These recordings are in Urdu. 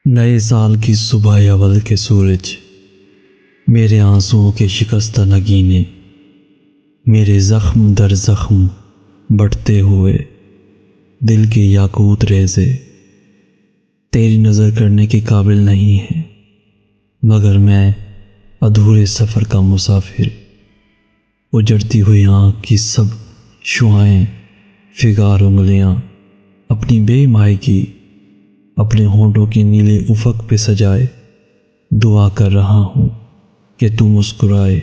نئے سال کی صبح اول کے سورج، میرے آنسوؤں کے شکستہ نگینے، میرے زخم در زخم بڑھتے ہوئے دل کے یاقوت ریزے، تیری نظر کرنے کے قابل نہیں ہے مگر میں ادھورے سفر کا مسافر، اجڑتی ہوئی آنکھ کی سب شعائیں، فگار انگلیاں اپنی بے مائگی اپنے ہونٹوں کے نیلے افق پہ سجائے، دعا کر رہا ہوں کہ تو مسکرائے،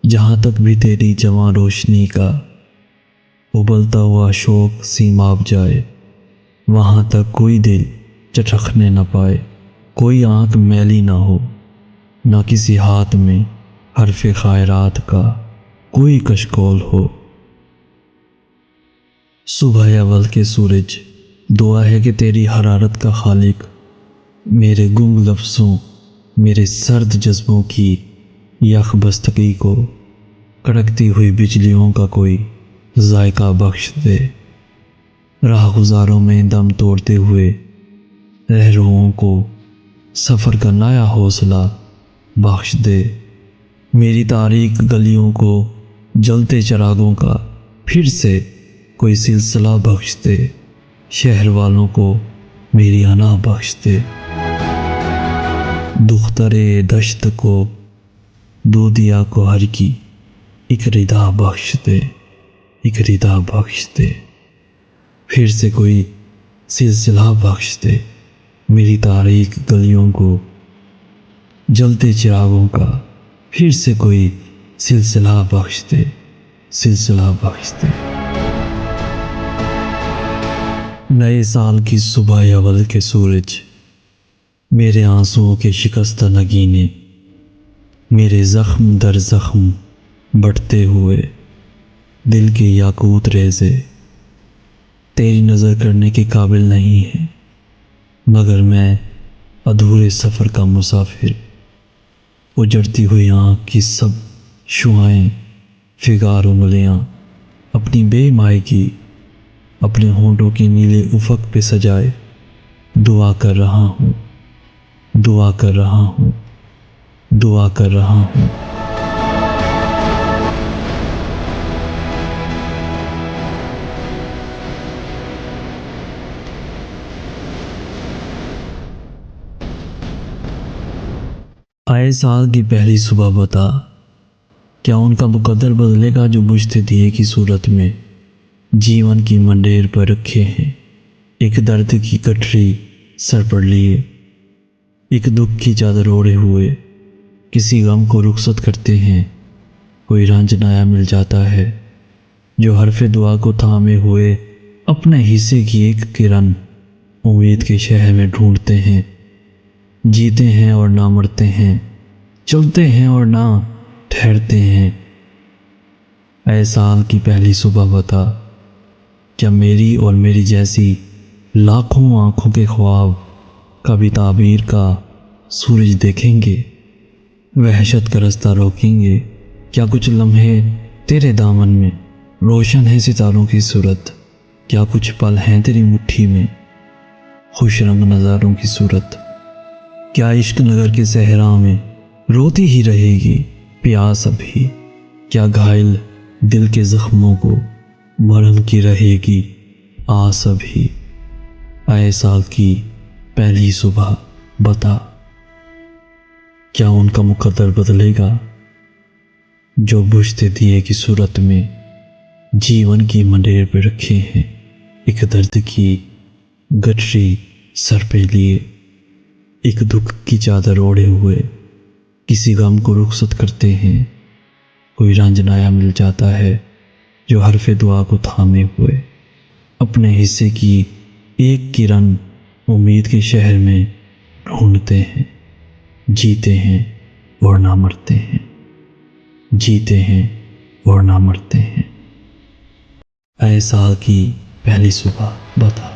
جہاں تک بھی تیری جواں روشنی کا ابلتا ہوا شوق سیماب جائے، وہاں تک کوئی دل چٹخنے نہ پائے، کوئی آنکھ میلی نہ ہو، نہ کسی ہاتھ میں حرف خیرات کا کوئی کشکول ہو۔ صبح اول کے سورج، دعا ہے کہ تیری حرارت کا خالق میرے گنگ لفظوں، میرے سرد جذبوں کی یخ بستگی کو کڑکتی ہوئی بجلیوں کا کوئی ذائقہ بخش دے، راہ گزاروں میں دم توڑتے ہوئے رہروؤں کو سفر کا نیا حوصلہ بخش دے، میری تاریک گلیوں کو جلتے چراغوں کا پھر سے کوئی سلسلہ بخش دے، شہر والوں کو میری انا بخش دے، دخترے دشت کو دودیا کو ہر کی ایک ردا بخش دے، ایک ردا بخش دے، پھر سے کوئی سلسلہ بخش دے، میری تاریک گلیوں کو جلتے چراغوں کا پھر سے کوئی سلسلہ بخش دے، سلسلہ بخش دے۔ نئے سال کی صبح اول کے سورج، میرے آنسوؤں کے شکستہ نگینے، میرے زخم در زخم بڑھتے ہوئے دل کے یاقوت ریزے، تیری نظر کرنے کے قابل نہیں ہے مگر میں ادھورے سفر کا مسافر، اجڑتی ہوئی آنکھ کی سب شعائیں، فگار انگلیاں اپنی بے مائگی اپنے ہونٹوں کے نیلے افق پہ سجائے، دعا کر رہا ہوں، دعا کر رہا ہوں، دعا کر رہا ہوں۔ آئے سال کی پہلی صبح بتا، کیا ان کا مقدر بدلے گا جو بجھتے دیے کی صورت میں جیون کی منڈیر پر رکھے ہیں، ایک درد کی گٹھری سر پر لیے، ایک دکھ کی چادر اوڑھے ہوئے کسی غم کو رخصت کرتے ہیں، کوئی رنج نیا مل جاتا ہے جو حرف دعا کو تھامے ہوئے اپنے حصے کی ایک کرن امید کے شہر میں ڈھونڈتے ہیں، جیتے ہیں اور نہ مرتے ہیں، چلتے ہیں اور نہ ٹھہرتے ہیں۔ اے سال کی پہلی صبح بتا، کیا میری اور میری جیسی لاکھوں آنکھوں کے خواب کبھی تعبیر کا سورج دیکھیں گے، وحشت کا رستہ روکیں گے؟ کیا کچھ لمحے تیرے دامن میں روشن ہے ستاروں کی صورت؟ کیا کچھ پل ہیں تیری مٹھی میں خوش رنگ نظاروں کی صورت؟ کیا عشق نگر کے صحرا میں روتی ہی رہے گی پیاس ابھی؟ کیا گھائل دل کے زخموں کو مرہم کی رہے گی آس ابھی؟ اے سال کی پہلی صبح بتا، کیا ان کا مقدر بدلے گا جو بجھتے دیے کی صورت میں جیون کی منڈیر پہ رکھے ہیں، ایک درد کی گٹھری سر پہ لیے، ایک دکھ کی چادر اوڑھے ہوئے کسی غم کو رخصت کرتے ہیں، کوئی رنج نیا مل جاتا ہے جو حرف دعا کو تھامے ہوئے اپنے حصے کی ایک کرن امید کے شہر میں ڈھونڈتے ہیں، جیتے ہیں اور نہ مرتے ہیں، جیتے ہیں اور نہ مرتے ہیں۔ اے سال کی پہلی صبح بتا۔